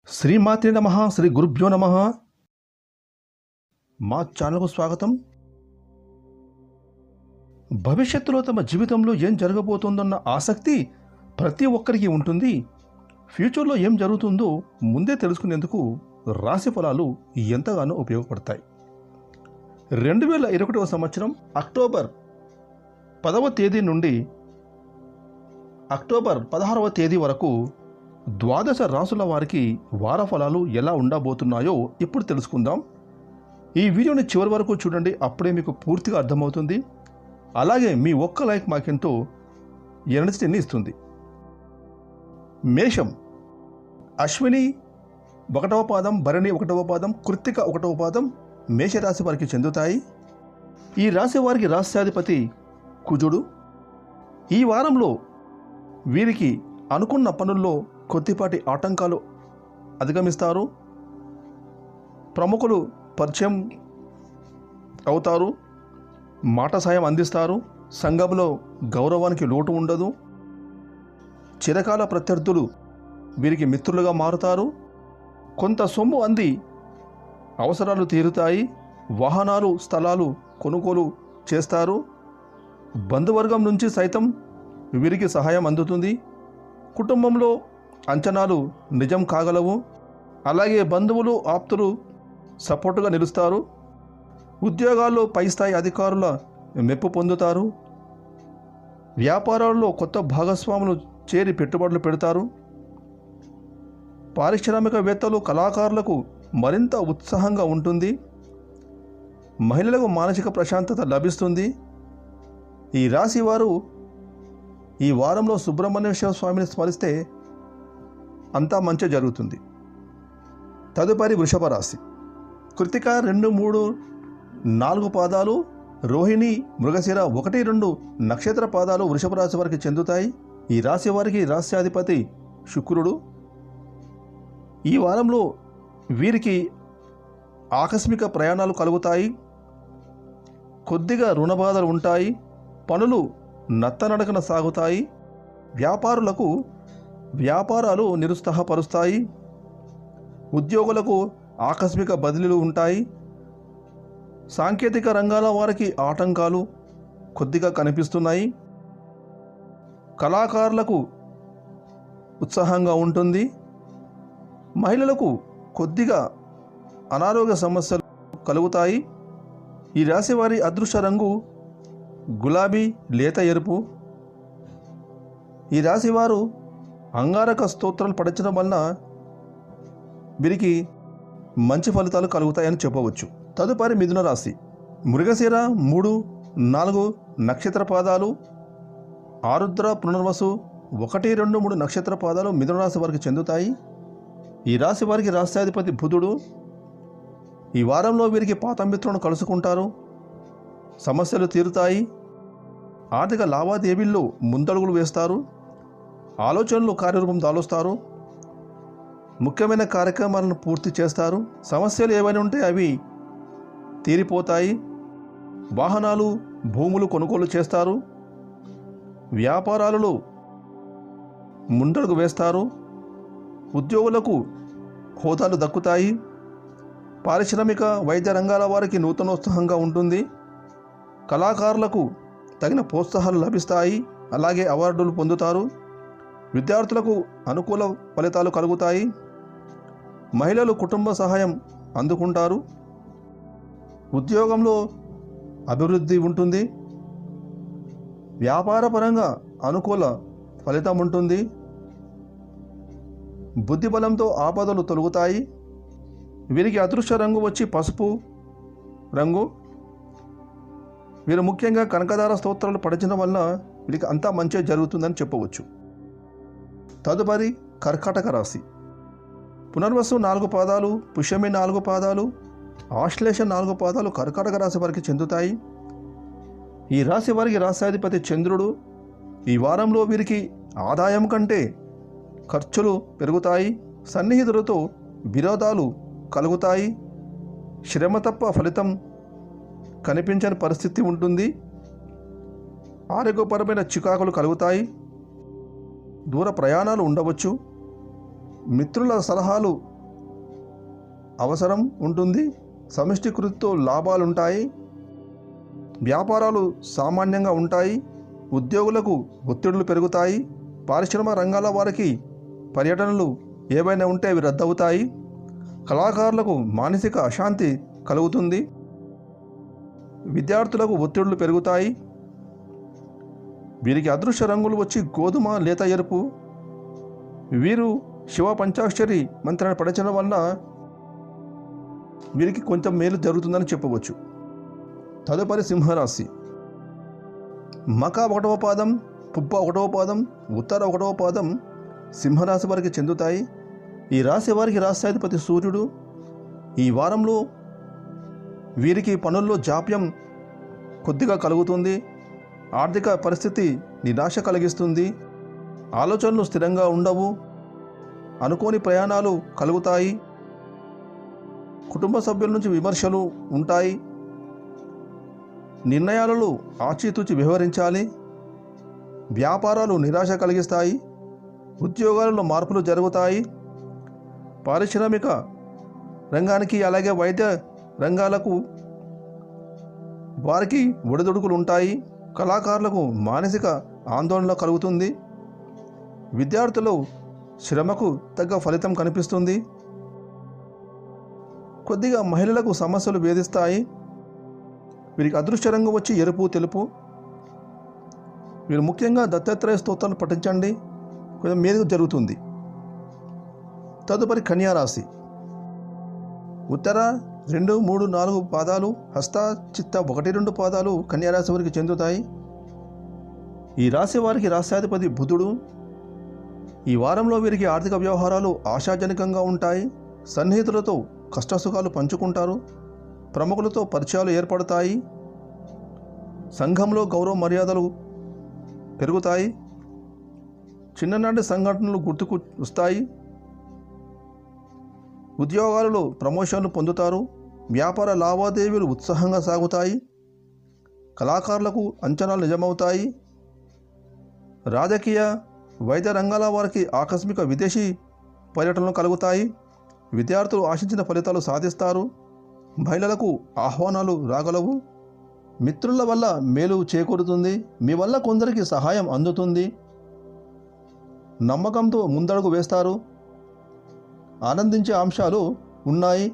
శ్రీమాత్రే నమః. శ్రీ గురుభ్యో నమః. మా ఛానల్కు స్వాగతం. భవిష్యత్తులో తమ జీవితంలో ఏం జరగబోతుందన్న ఆసక్తి ప్రతి ఒక్కరికి ఉంటుంది. ఫ్యూచర్లో ఏం జరుగుతుందో ముందే తెలుసుకునేందుకు రాశి ఫలాలు ఎంతగానో ఉపయోగపడతాయి. 2021 సంవత్సరం అక్టోబర్ 10వ తేదీ నుండి అక్టోబర్ 16వ తేదీ వరకు ద్వాదశ రాసుల వారికి వార ఫలాలు ఎలా ఉండబోతున్నాయో ఇప్పుడు తెలుసుకుందాం. ఈ వీడియోని చివరి వరకు చూడండి, అప్పుడే మీకు పూర్తిగా అర్థమవుతుంది. అలాగే మీ ఒక్క లైక్ మాకెంతో ఎనర్జీని ఇస్తుంది. మేషం, అశ్విని 1వ పాదం, భరణి 1వ పాదం, కృత్తిక 1వ పాదం మేషరాశి వారికి చెందుతాయి. ఈ రాశి వారికి రాశ్యాధిపతి కుజుడు. ఈ వారంలో వీరికి అనుకున్న పనుల్లో కొద్దిపాటి ఆటంకాలు అధిగమిస్తారు. ప్రముఖులు పరిచయం అవుతారు, మాట సాయం అందిస్తారు. సంఘంలో గౌరవానికి లోటు ఉండదు. చిరకాల ప్రత్యర్థులు వీరికి మిత్రులుగా మారుతారు. కొంత సొమ్ము అంది అవసరాలు తీరుతాయి. వాహనాలు, స్థలాలు కొనుగోలు చేస్తారు. బంధువర్గం నుంచి సైతం వీరికి సహాయం అందుతుంది. కుటుంబంలో అంచనాలు నిజం కాగలవు. అలాగే బంధువులు, ఆప్తులు సపోర్టుగా నిలుస్తారు. ఉద్యోగాల్లో పై స్థాయి అధికారుల మెప్పు పొందుతారు. వ్యాపారాల్లో కొత్త భాగస్వాములు చేరి పెట్టుబడులు పెడతారు. పారిశ్రామికవేత్తలు, కళాకారులకు మరింత ఉత్సాహంగా ఉంటుంది. మహిళలకు మానసిక ప్రశాంతత లభిస్తుంది. ఈ రాశి వారు ఈ వారంలో సుబ్రహ్మణ్యేశ్వర స్వామిని స్మరిస్తే అంతా మంచి జరుగుతుంది. తదుపరి వృషభ రాశి. కృత్తిక 2, 3, 4 పాదాలు, రోహిణి, మృగశిర 1, 2 నక్షత్ర పాదాలు వృషభ రాశి వారికి చెందుతాయి. ఈ రాశి వారికి రాశ్యాధిపతి శుక్రుడు. ఈ వారంలో వీరికి ఆకస్మిక ప్రయాణాలు కలుగుతాయి. కొద్దిగా రుణ బాధలు ఉంటాయి. పనులు నత్తనడకన సాగుతాయి. వ్యాపారులకు వ్యాపారాలు నిరుత్సాహపరుస్తాయి. ఉద్యోగులకు ఆకస్మిక బదిలీలు ఉంటాయి. సాంకేతిక రంగాల వారికి ఆటంకాలు కొద్దిగా కనిపిస్తున్నాయి. కళాకారులకు ఉత్సాహంగా ఉంటుంది. మహిళలకు కొద్దిగా అనారోగ్య సమస్యలు కలుగుతాయి. ఈ రాశి వారి అదృష్ట రంగు గులాబీ, లేత ఎరుపు. ఈ రాశి వారు అంగారక స్తోత్రాలు పఠించడం వలన వీరికి మంచి ఫలితాలు కలుగుతాయని చెప్పవచ్చు. తదుపరి మిథున రాశి. మృగశిర 3, 4 నక్షత్ర పాదాలు, ఆరుద్ర, పునర్వసు 1, 2, 3 నక్షత్ర పాదాలు మిథున రాశి వారికి చెందుతాయి. ఈ రాశి వారికి రాశ్యాధిపతి బుధుడు. ఈ వారంలో వీరికి పాత మిత్రులను కలుసుకుంటారు. సమస్యలు తీరుతాయి. ఆర్థిక లావాదేవీల్లో ముందడుగులు వేస్తారు. ఆలోచనలు కార్యరూపం దాలుస్తారు. ముఖ్యమైన కార్యక్రమాలను పూర్తి చేస్తారు. సమస్యలు ఏవైనా ఉంటే అవి తీరిపోతాయి. వాహనాలు, భూములు కొనుగోలు చేస్తారు. వ్యాపారాలలో ముందడుగు వేస్తారు. ఉద్యోగులకు హోదాలు దక్కుతాయి. పారిశ్రామిక, వైద్య రంగాల వారికి నూతనోత్సాహంగా ఉంటుంది. కళాకారులకు తగిన ప్రోత్సాహాలు లభిస్తాయి. అలాగే అవార్డులు పొందుతారు. విద్యార్థులకు అనుకూల ఫలితాలు కలుగుతాయి. మహిళలు కుటుంబ సహాయం అందుకుంటారు. ఉద్యోగంలో అభివృద్ధి ఉంటుంది. వ్యాపారపరంగా అనుకూల ఫలితం ఉంటుంది. బుద్ధిబలంతో ఆపదలు తొలగుతాయి. వీరికి అదృష్ట రంగు వచ్చి పసుపు రంగు. వీరు ముఖ్యంగా కనకదార స్తోత్రాలు పఠించడం వలన వీరికి అంతా మంచిగా జరుగుతుందని చెప్పవచ్చు. తదుపరి కర్కాటక రాశి. పునర్వసు 4 పాదాలు, పుష్యమి 4 పాదాలు, ఆశ్లేష 4 పాదాలు కర్కాటక రాశి వారికి చెందుతాయి. ఈ రాశి వారికి రాశ్యాధిపతి చంద్రుడు. ఈ వారంలో వీరికి ఆదాయం కంటే ఖర్చులు పెరుగుతాయి. సన్నిహితులతో విరోధాలు కలుగుతాయి. శ్రమ తప్ప ఫలితం కనిపించని పరిస్థితి ఉంటుంది. ఆరోగ్యపరమైన చికాకులు కలుగుతాయి. దూర ప్రయాణాలు ఉండవచ్చు. మిత్రుల సలహాలు అవసరం ఉంటుంది. సమిష్టి కృషితో లాభాలుంటాయి. వ్యాపారాలు సామాన్యంగా ఉంటాయి. ఉద్యోగులకు ఒత్తిడులు పెరుగుతాయి. పారిశ్రామిక రంగాల వారికి పర్యటనలు ఏవైనా ఉంటే అవి రద్దవుతాయి. కళాకారులకు మానసిక అశాంతి కలుగుతుంది. విద్యార్థులకు ఒత్తిడులు పెరుగుతాయి. వీరికి అదృశ్య రంగులు వచ్చి గోధుమ, లేత ఎరుపు. వీరు శివ పంచాక్షరి మంత్రాన్ని పఠించడం వలన వీరికి కొంచెం మేలు జరుగుతుందని చెప్పవచ్చు. తదుపరి సింహరాశి. మక 1వ పాదం, పుబ్బ 1వ పాదం, ఉత్తర 1వ పాదం సింహరాశి వారికి చెందుతాయి. ఈ రాశి వారికి రాశ్యాధిపతి సూర్యుడు. ఈ వారంలో వీరికి పనుల్లో జాప్యం కొద్దిగా కలుగుతుంది. ఆర్థిక పరిస్థితి నిరాశ కలిగిస్తుంది. ఆలోచనలు స్థిరంగా ఉండవు. అనుకోని ప్రయాణాలు కలుగుతాయి. కుటుంబ సభ్యుల నుంచి విమర్శలు ఉంటాయి. నిర్ణయాలలో ఆచితూచి వ్యవహరించాలి. వ్యాపారాలు నిరాశ కలిగిస్తాయి. ఉద్యోగాలలో మార్పులు జరుగుతాయి. పారిశ్రామిక రంగానికి అలాగే వైద్య రంగాలకు వారికి ఒడిదుడుకులు ఉంటాయి. కళాకారులకు మానసిక ఆందోళన కలుగుతుంది. విద్యార్థులు శ్రమకు తగ్గ ఫలితం కనిపిస్తుంది. కొద్దిగా మహిళలకు సమస్యలు వేధిస్తాయి. వీరికి అదృష్ట రంగు వచ్చి ఎరుపు, తెలుపు. వీరు ముఖ్యంగా దత్తాత్రేయ స్తోత్రాలు పఠించండి, కొంచెం మేలు జరుగుతుంది. తదుపరి కన్యారాశి. ఉత్తర 2, 3, 4 పాదాలు, హస్త, చిత్త 1, 2 పాదాలు కన్యారాశి వారికి చెందుతాయి. ఈ రాశి వారికి రాశ్యాధిపతి బుధుడు. ఈ వారంలో వీరికి ఆర్థిక వ్యవహారాలు ఆశాజనకంగా ఉంటాయి. సన్నిహితులతో కష్టసుఖాలు పంచుకుంటారు. ప్రముఖులతో పరిచయాలు ఏర్పడతాయి. సంఘంలో గౌరవ మర్యాదలు పెరుగుతాయి. చిన్ననాటి సంఘటనలు గుర్తుకు వస్తాయి. ఉద్యోగాలలో ప్రమోషన్లు పొందుతారు. వ్యాపార లావాదేవీలు ఉత్సాహంగా సాగుతాయి. కళాకారులకు అంచనాలు నిజమవుతాయి. రాజకీయ, వైద్య రంగాల వారికి ఆకస్మిక విదేశీ పర్యటనలు కలుగుతాయి. విద్యార్థులు ఆశించిన ఫలితాలు సాధిస్తారు. మహిళలకు ఆహ్వానాలు రాగలవు. మిత్రుల వల్ల మేలు చేకూరుతుంది. మీ వల్ల కొందరికి సహాయం అందుతుంది. నమ్మకంతో ముందడుగు వేస్తారు. ఆనందించే అంశాలు ఉన్నాయి.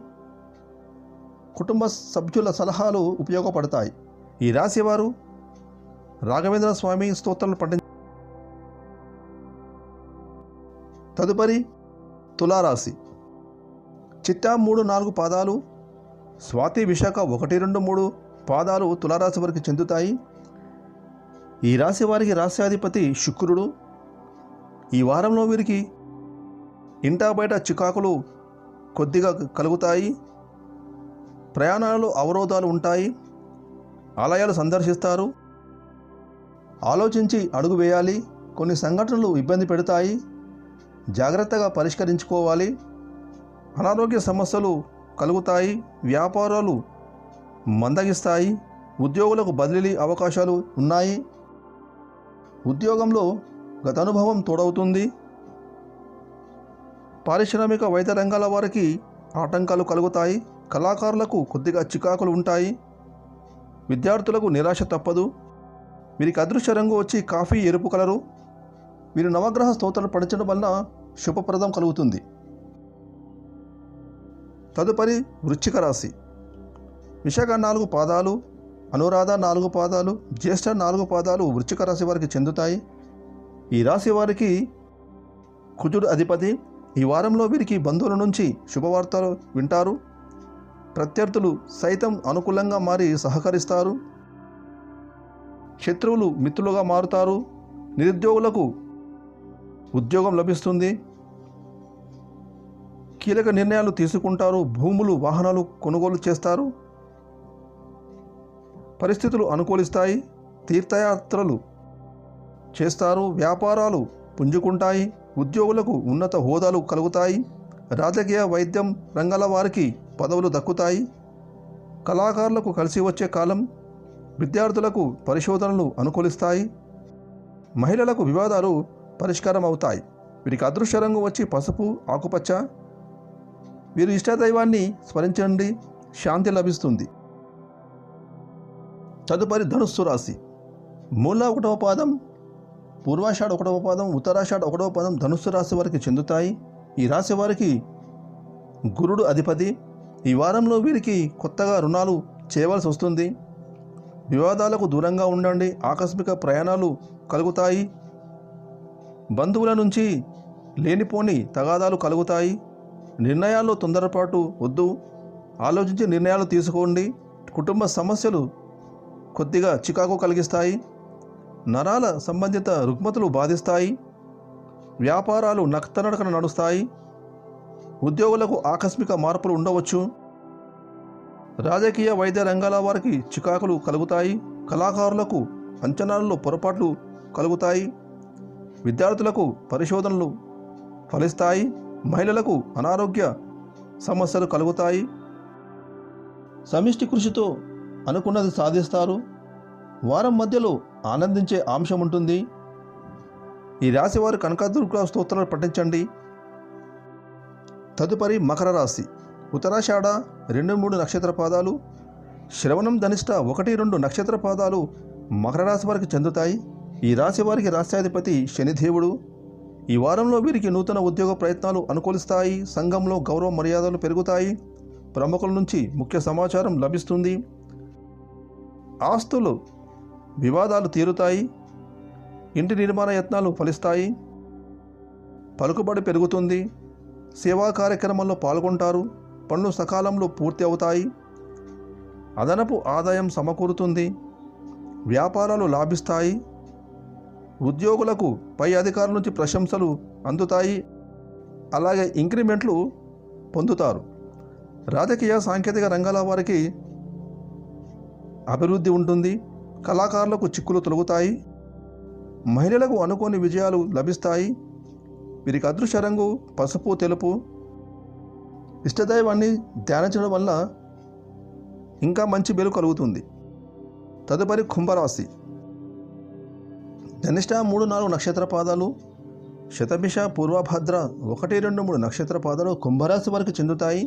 కుటుంబ సభ్యుల సలహాలు ఉపయోగపడతాయి. ఈ రాశివారు రాఘవేంద్ర స్వామి స్తోత్రాలు పఠించారు. తదుపరి తులారాశి. చిత్తా 3, 4 పాదాలు, స్వాతి, విశాఖ 1, 2, 3 పాదాలు తులారాశి వారికి చెందుతాయి. ఈ రాశి వారికి రాశ్యాధిపతి శుక్రుడు. ఈ వారంలో వీరికి ఇంటా బయట చికాకులు కొద్దిగా కలుగుతాయి. ప్రయాణాలలో అవరోధాలు ఉంటాయి. ఆలయాలు సందర్శిస్తారు. ఆలోచించి అడుగు వేయాలి. కొన్ని సంఘటనలు ఇబ్బంది పెడతాయి. జాగ్రత్తగా పరిష్కరించుకోవాలి. అనారోగ్య సమస్యలు కలుగుతాయి. వ్యాపారాలు మందగిస్తాయి. ఉద్యోగులకు బదిలీ అవకాశాలు ఉన్నాయి. ఉద్యోగంలో గత అనుభవం తోడవుతుంది. పారిశ్రామిక వైద్య రంగాల వారికి ఆటంకాలు కలుగుతాయి. కళాకారులకు కొద్దిగా చికాకులు ఉంటాయి. విద్యార్థులకు నిరాశ తప్పదు. వీరికి అదృశ్య రంగు వచ్చి కాఫీ, ఎరుపు కలరు. వీరు నవగ్రహ స్తోత్రాలు పఠించడం వలన శుభప్రదం కలుగుతుంది. తదుపరి వృశ్చిక రాశి. విశాఖ 4 పాదాలు, అనురాధ 4 పాదాలు, జ్యేష్ఠ 4 పాదాలు వృశ్చిక రాశి వారికి చెందుతాయి. ఈ రాశి వారికి కుజుడు అధిపతి. ఈ వారంలో వీరికి బంధువుల నుంచి శుభవార్తలు వింటారు. ప్రత్యర్థులు సైతం అనుకూలంగా మారి సహకరిస్తారు. శత్రువులు మిత్రులుగా మారుతారు. నిరుద్యోగులకు ఉద్యోగం లభిస్తుంది. కీలక నిర్ణయాలు తీసుకుంటారు. భూములు, వాహనాలు కొనుగోలు చేస్తారు. పరిస్థితులు అనుకూలిస్తాయి. తీర్థయాత్రలు చేస్తారు. వ్యాపారాలు పుంజుకుంటాయి. ఉద్యోగులకు ఉన్నత హోదాలు కలుగుతాయి. రాజకీయ, వైద్యం రంగాల వారికి పదవులు దక్కుతాయి. కళాకారులకు కలిసి వచ్చే కాలం. విద్యార్థులకు పరిశోధనలు అనుకూలిస్తాయి. మహిళలకు వివాదాలు పరిష్కారం అవుతాయి. వీరికి అదృశ్య రంగు వచ్చి పసుపు, ఆకుపచ్చ. వీరు ఇష్టదైవాన్ని స్మరించండి, శాంతి లభిస్తుంది. తదుపరి ధనుస్సు రాశి. మూల 1వ పాదం, పూర్వాషాఢ 1వ పాదం, ఉత్తరాషాఢ 1వ పాదం ధనుస్సు రాశి వారికి చెందుతాయి. ఈ రాశి వారికి గురుడు అధిపతి. ఈ వారంలో వీరికి కొత్తగా రుణాలు చేయవలసి వస్తుంది. వివాదాలకు దూరంగా ఉండండి. ఆకస్మిక ప్రయాణాలు కలుగుతాయి. బంధువుల నుంచి లేనిపోని తగాదాలు కలుగుతాయి. నిర్ణయాల్లో తొందరపాటు వద్దు, ఆలోచించి నిర్ణయాలు తీసుకోండి. కుటుంబ సమస్యలు కొద్దిగా చికాకు కలిగిస్తాయి. నరాల సంబంధిత రుగ్మతలు బాధిస్తాయి. వ్యాపారాలు నత్తనడకన నడుస్తాయి. ఉద్యోగులకు ఆకస్మిక మార్పులు ఉండవచ్చు. రాజకీయ వైద్య రంగాల వారికి చికాకులు కలుగుతాయి. కళాకారులకు అంచనాలలో పొరపాట్లు కలుగుతాయి. విద్యార్థులకు పరిశోధనలు ఫలిస్తాయి. మహిళలకు అనారోగ్య సమస్యలు కలుగుతాయి. సమిష్టి కృషితో అనుకున్నది సాధిస్తారు. వారం మధ్యలో ఆనందించే అంశం ఉంటుంది. ఈ రాశివారు కనకదుర్గ స్తోత్రాలు పఠించండి. తదుపరి మకర రాశి. ఉత్తరాషాఢ 2-3 నక్షత్ర పాదాలు, శ్రవణం ధనిష్ట 1-2 నక్షత్ర పాదాలు మకర రాశి వారికి చెందుతాయి. ఈ రాశి వారికి రాష్ట్రాధిపతి శనిదేవుడు. ఈ వారంలో వీరికి నూతన ఉద్యోగ ప్రయత్నాలు అనుకూలిస్తాయి. సంఘంలో గౌరవ మర్యాదలు పెరుగుతాయి. ప్రముఖుల నుంచి ముఖ్య సమాచారం లభిస్తుంది. ఆస్తులు వివాదాలు తీరుతాయి. ఇంటి నిర్మాణ యత్నాలు ఫలిస్తాయి. పలుకుబడి పెరుగుతుంది. సేవా కార్యక్రమాల్లో పాల్గొంటారు. పనులు సకాలంలో పూర్తి అవుతాయి. అదనపు ఆదాయం సమకూరుతుంది. వ్యాపారాలు లాభిస్తాయి. ఉద్యోగులకు పై అధికారుల నుంచి ప్రశంసలు అందుతాయి. అలాగే ఇంక్రిమెంట్లు పొందుతారు. రాజకీయ సాంకేతిక రంగాల వారికి అభివృద్ధి ఉంటుంది. కళాకారులకు చిక్కులు తొలగుతాయి. మహిళలకు అనుకోని విజయాలు లభిస్తాయి. వీరికి అదృష్ట రంగు పసుపు, తెలుపు. ఇష్టదైవాన్ని ధ్యానించడం వల్ల ఇంకా మంచి మేలు కలుగుతుంది. తదుపరి కుంభరాశి. ధనిష్ట 3-4 నక్షత్ర పాదాలు, శతభిష, పూర్వభద్ర 1-2-3 నక్షత్ర పాదాలు కుంభరాశి వారికి చెందుతాయి.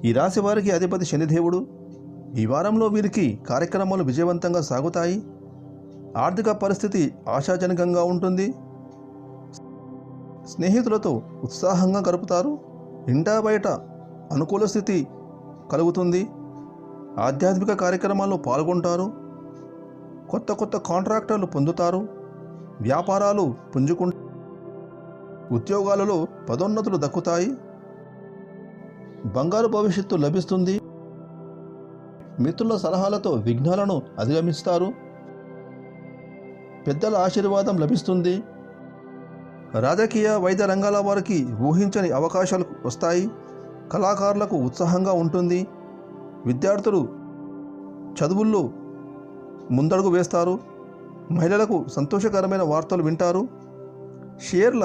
ఈ రాశి వారికి అధిపతి శనిదేవుడు. ఈ వారంలో వీరికి కార్యక్రమాలు విజయవంతంగా సాగుతాయి. ఆర్థిక పరిస్థితి ఆశాజనకంగా ఉంటుంది. స్నేహితులతో ఉత్సాహంగా గడుపుతారు. ఇంటా బయట అనుకూల స్థితి కలుగుతుంది. ఆధ్యాత్మిక కార్యక్రమాల్లో పాల్గొంటారు. కొత్త కాంట్రాక్టర్లు పొందుతారు. వ్యాపారాలు పుంజుకుంటారు. ఉద్యోగాలలో పదోన్నతులు దక్కుతాయి. బంగారు భవిష్యత్తు లభిస్తుంది. మిత్రుల సలహాలతో విఘ్నాలను అధిగమిస్తారు. పెద్దల ఆశీర్వాదం లభిస్తుంది. రాజకీయ వైద్య రంగాల వారికి ఊహించని అవకాశాలు వస్తాయి. కళాకారులకు ఉత్సాహంగా ఉంటుంది. విద్యార్థులు చదువుల్లో ముందడుగు వేస్తారు. మహిళలకు సంతోషకరమైన వార్తలు వింటారు. షేర్ల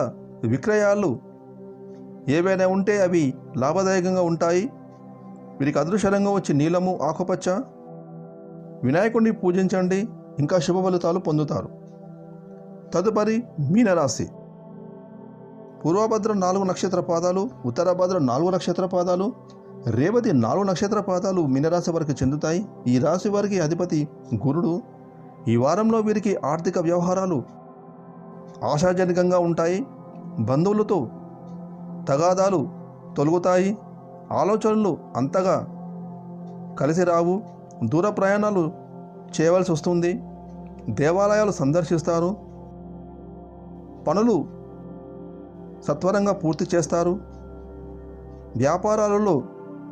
విక్రయాలు ఏవైనా ఉంటే అవి లాభదాయకంగా ఉంటాయి. వీరికి అదృష్టంగా వచ్చి నీలము, ఆకుపచ్చ. వినాయకుడిని పూజించండి, ఇంకా శుభ ఫలితాలు పొందుతారు. తదుపరి మీనరాశి. పూర్వభద్ర 4 నక్షత్ర పాదాలు, ఉత్తరభద్ర 4 నక్షత్ర పాదాలు, రేవతి 4 నక్షత్ర పాదాలు మీనరాశి వారికి చెందుతాయి. ఈ రాశి వారికి అధిపతి గురుడు. ఈ వారంలో వీరికి ఆర్థిక వ్యవహారాలు ఆశాజనకంగా ఉంటాయి. బంధువులతో తగాదాలు తొలగుతాయి. ఆలోచనలు అంతగా కలిసి రావు. దూర ప్రయాణాలు చేయవలసి వస్తుంది. దేవాలయాలు సందర్శిస్తారు. పనులు సత్వరంగా పూర్తి చేస్తారు. వ్యాపారాలలో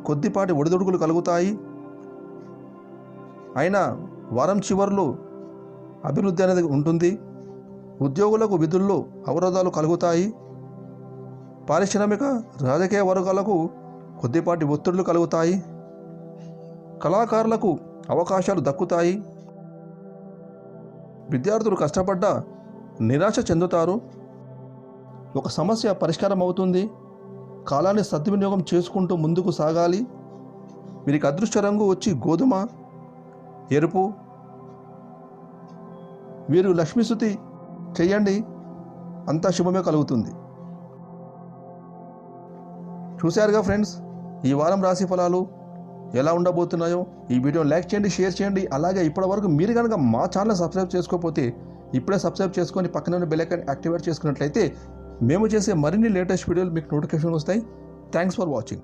కొద్దిపాటి ఒడిదుడుకులు కలుగుతాయి. అయినా వారం చివరిలో అభివృద్ధి అనేది ఉంటుంది. ఉద్యోగులకు విధుల్లో అవరోధాలు కలుగుతాయి. పారిశ్రామిక రాజకీయ వర్గాలకు కొద్దిపాటి ఒత్తిడులు కలుగుతాయి. కళాకారులకు అవకాశాలు దక్కుతాయి. విద్యార్థులు కష్టపడ్డా నిరాశ చెందుతారు. ఒక సమస్య పరిష్కారం అవుతుంది. కాలాన్ని సద్వినియోగం చేసుకుంటూ ముందుకు సాగాలి. వీరికి అదృష్ట రంగు వచ్చి గోధుమ, ఎరుపు. వీరు లక్ష్మీస్తుతి చేయండి, అంతా శుభమే కలుగుతుంది. చూశారుగా ఫ్రెండ్స్, ఈ వారం రాశి ఫలాలు ఎలా ఉండబోతున్నాయో. ఈ వీడియోని లైక్ చేయండి, షేర్ చేయండి. అలాగే ఇప్పటివరకు మీరు కనుక మా ఛానల్ సబ్స్క్రైబ్ చేసుకోకపోతే ఇప్పుడే సబ్స్క్రైబ్ చేసుకొని పక్కన ఉన్న బెల్ ఐకాన్ యాక్టివేట్ చేసుకున్నట్లయితే మేము చేసే మరిన్ని లేటెస్ట్ వీడియోలు మీకు నోటిఫికేషన్ వస్తాయి. Thanks for watching.